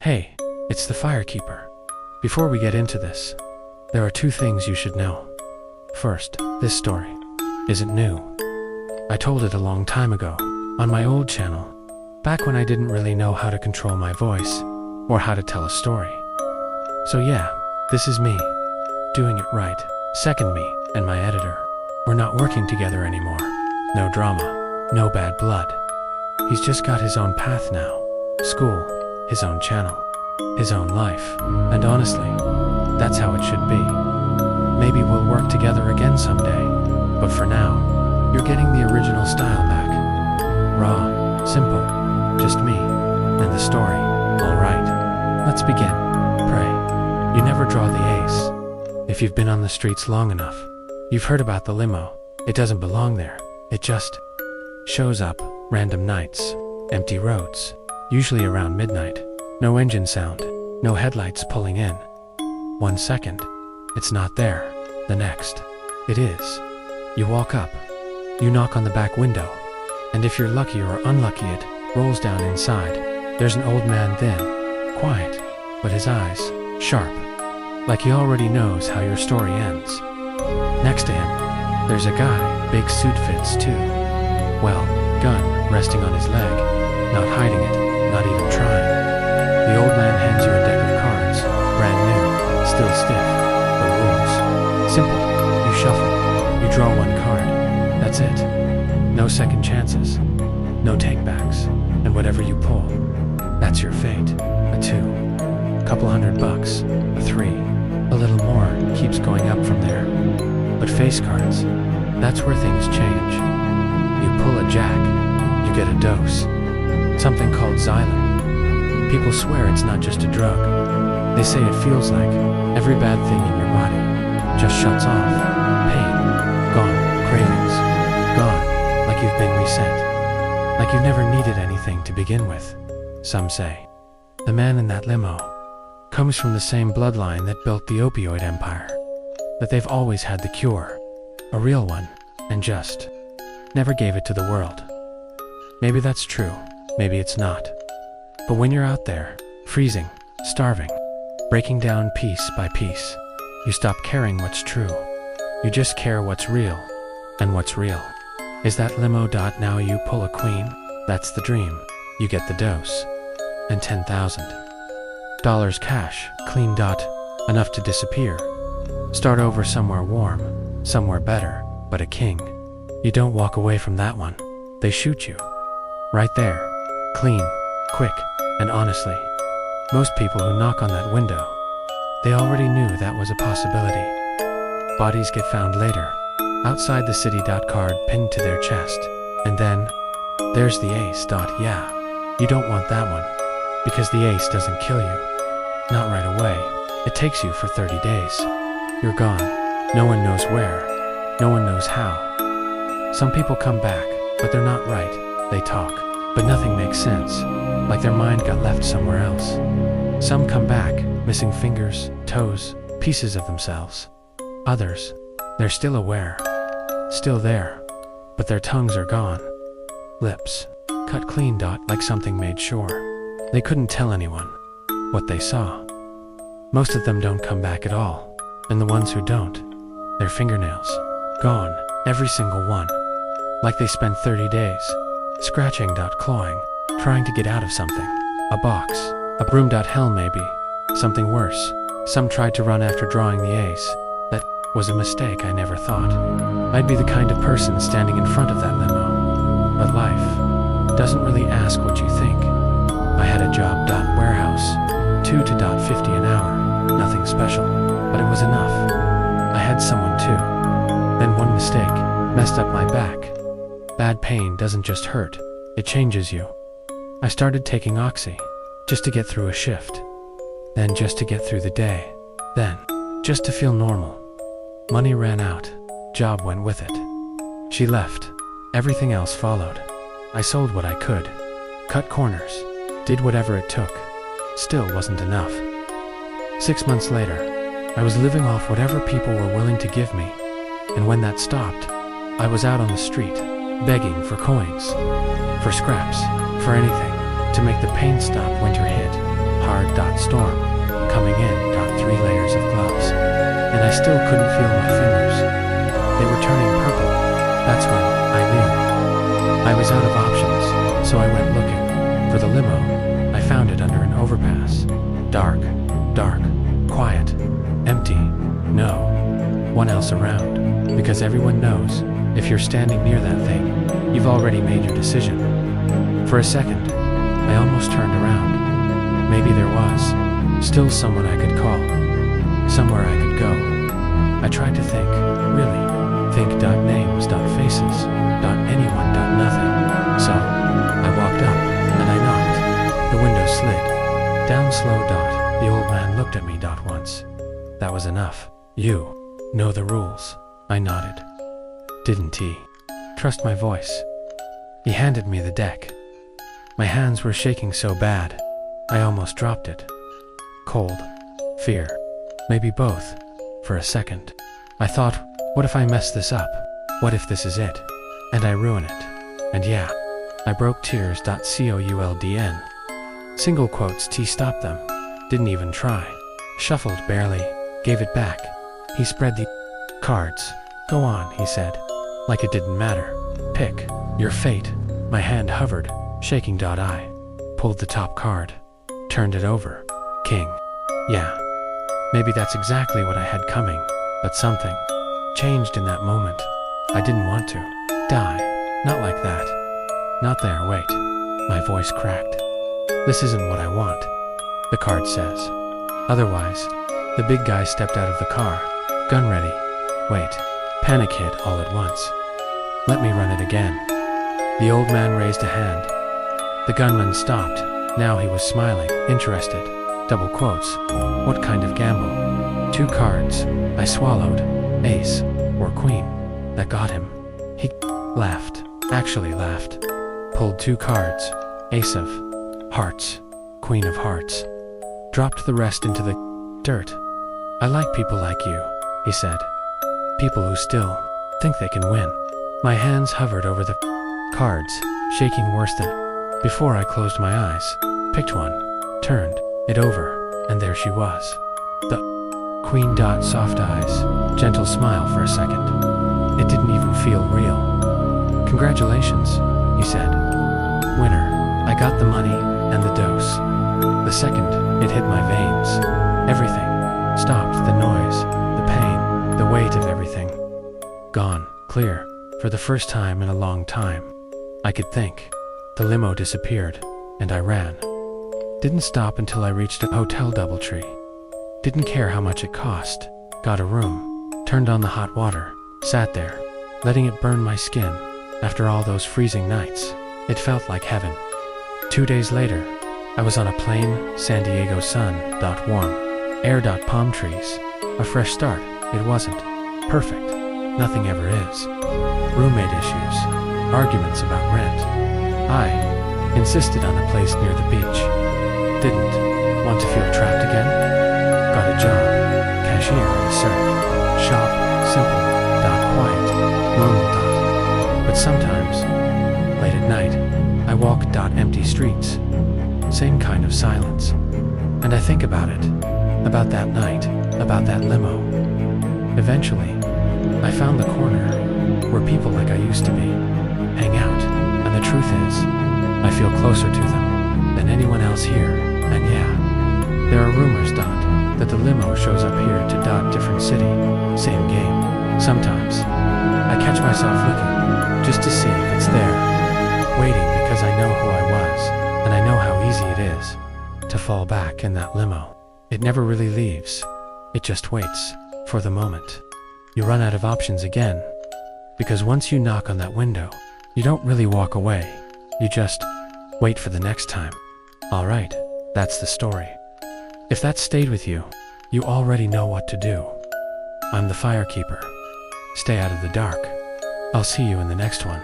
Hey, it's the firekeeper. Before we get into this, there are two things you should know. First, this story isn't new. I told it a long time ago on my old channel, back when I didn't really know how to control my voice or how to tell a story. So yeah, this is me, doing it right. Second, me and my editor, we're not working together anymore. No drama, no bad blood. He's just got his own path now. School, his own channel, his own life. And honestly, that's how it should be. Maybe we'll work together again someday. But for now, you're getting the original style back. Raw, simple, just me and the story. Alright, let's begin. Pray. You never draw the ace. If you've been on the streets long enough, you've heard about the limo. It doesn't belong there. It just shows up random nights, empty roads, usually around midnight. No engine sound, no headlights pulling in. 1 second, it's not there. The next, it is. You walk up, you knock on the back window, and if you're lucky or unlucky, it rolls down inside. There's an old man thin, quiet, but his eyes sharp, like he already knows how your story ends. Next to him, there's a guy, big suit fits too. Well, gun resting on his leg, not hiding it, not even trying. The old man hands you a deck of cards, brand new, still stiff. The rules, simple. You shuffle, you draw one card, that's it. No second chances, no takebacks, and whatever you pull, that's your fate. A 2, couple $100, a 3, a little more, keeps going up from there. But face cards, that's where things change. You pull a jack, you get a dose, something called Xylem. People swear it's not just a drug. They say it feels like every bad thing in your body just shuts off. Pain, gone. Cravings, gone. Like you've been reset. Like you've never needed anything to begin with. Some say the man in that limo comes from the same bloodline that built the opioid empire. That they've always had the cure, a real one, and just never gave it to the world. Maybe that's true, maybe it's not. But when you're out there, freezing, starving, breaking down piece by piece, you stop caring what's true. You just care what's real. And what's real is that limo. Now you pull a queen, that's the dream. You get the dose. And $10,000 cash, clean. Enough to disappear. Start over somewhere warm, somewhere better, but a king. You don't walk away from that one. They shoot you. Right there. Clean, quick, and honestly, most people who knock on that window, they already knew that was a possibility. Bodies get found later, outside the city. Card pinned to their chest. And then, there's the ace. Yeah, you don't want that one, because the ace doesn't kill you. Not right away. It takes you for 30 days. You're gone. No one knows where. No one knows how. Some people come back, but they're not right. They talk, but nothing makes sense. Like their mind got left somewhere else. Some come back, missing fingers, toes, pieces of themselves. Others, they're still aware, still there, but their tongues are gone. Lips, cut clean. Like something made sure they couldn't tell anyone what they saw. Most of them don't come back at all, and the ones who don't, their fingernails, gone, every single one. Like they spent 30 days, scratching. Clawing, trying to get out of something. A box, a broom. Hell, maybe something worse. Some tried to run after drawing the ace. That was a mistake. I never thought I'd be the kind of person standing in front of that limo. But life doesn't really ask what you think. I had a job. Warehouse, 2 to 50 an hour. Nothing special, but it was enough. I had someone too. Then one mistake messed up my back. Bad pain doesn't just hurt, it changes you. I started taking Oxy, just to get through a shift. Then just to get through the day. Then, just to feel normal. Money ran out, job went with it. She left, everything else followed. I sold what I could, cut corners, did whatever it took. Still wasn't enough. 6 months later, I was living off whatever people were willing to give me. And when that stopped, I was out on the street, begging for coins, for scraps, for anything, to make the pain stop. Winter hit, hard storm, coming in 3 layers of gloves, and I still couldn't feel my fingers. They were turning purple. That's when I knew. I was out of options, so I went looking for the limo. I found it under an overpass. Dark, quiet, empty, no one else around, because everyone knows if you're standing near that thing, you've already made your decision. For a second, I almost turned around. Maybe there was still someone I could call, somewhere I could go. I tried to think, really, think names, faces, anyone, nothing. So, I walked up, and I knocked. The window slid down slow. The old man looked at me once. That was enough. You know the rules. I nodded. Didn't he? Trust my voice. He handed me the deck. My hands were shaking so bad, I almost dropped it. Cold, fear, maybe both. For a second, I thought, what if I mess this up? What if this is it? And I ruin it? And yeah, I broke tears. Couldn. Single quotes. T stopped them. Didn't even try. Shuffled barely. Gave it back. He spread the cards. Go on, he said. Like it didn't matter. Pick your fate. My hand hovered, shaking. I pulled the top card. Turned it over. King. Yeah. Maybe that's exactly what I had coming. But something changed in that moment. I didn't want to die. Not like that. Not there, wait. My voice cracked. This isn't what I want. The card says. Otherwise, the big guy stepped out of the car. Gun ready. Wait. Panic hit all at once. Let me run it again. The old man raised a hand. The gunman stopped. Now he was smiling, interested. Double quotes. What kind of gamble? 2 cards. I swallowed. Ace or queen. That got him. He laughed. Actually laughed. Pulled 2 cards. Ace of hearts. Queen of hearts. Dropped the rest into the dirt. I like people like you, he said. People who still think they can win. My hands hovered over the cards, shaking worse than before. I closed my eyes, picked one, turned it over, and there she was. The queen. Soft eyes, gentle smile for a second. It didn't even feel real. Congratulations, he said. Winner. I got the money and the dose. The second it hit my veins, everything stopped. The noise, the pain, the weight of everything. Gone, clear, for the first time in a long time. I could think. The limo disappeared, and I ran. Didn't stop until I reached a hotel. DoubleTree. Didn't care how much it cost. Got a room, turned on the hot water, sat there, letting it burn my skin. After all those freezing nights, it felt like heaven. 2 days later, I was on a plain San Diego sun. Warm air. Palm trees. A fresh start. It wasn't perfect. Nothing ever is. Roommate issues. Arguments about rent. I insisted on a place near the beach. Didn't want to feel trapped again. Got a job. Cashier at a surf shop. Simple. Quiet. Normal. But sometimes, late at night, I walk. Empty streets. Same kind of silence. And I think about it. About that night. About that limo. Eventually, I found the corner where people like I used to be hang out. And the truth is, I feel closer to them than anyone else here. And yeah, there are rumors. That the limo shows up here to. Different city. Same game. Sometimes, I catch myself looking just to see if it's there. Waiting because I know who I was, and I know how easy it is to fall back in that limo. It never really leaves. It just waits for the moment. You run out of options again. Because once you knock on that window, you don't really walk away. You just wait for the next time. Alright, that's the story. If that stayed with you, you already know what to do. I'm the firekeeper. Stay out of the dark. I'll see you in the next one.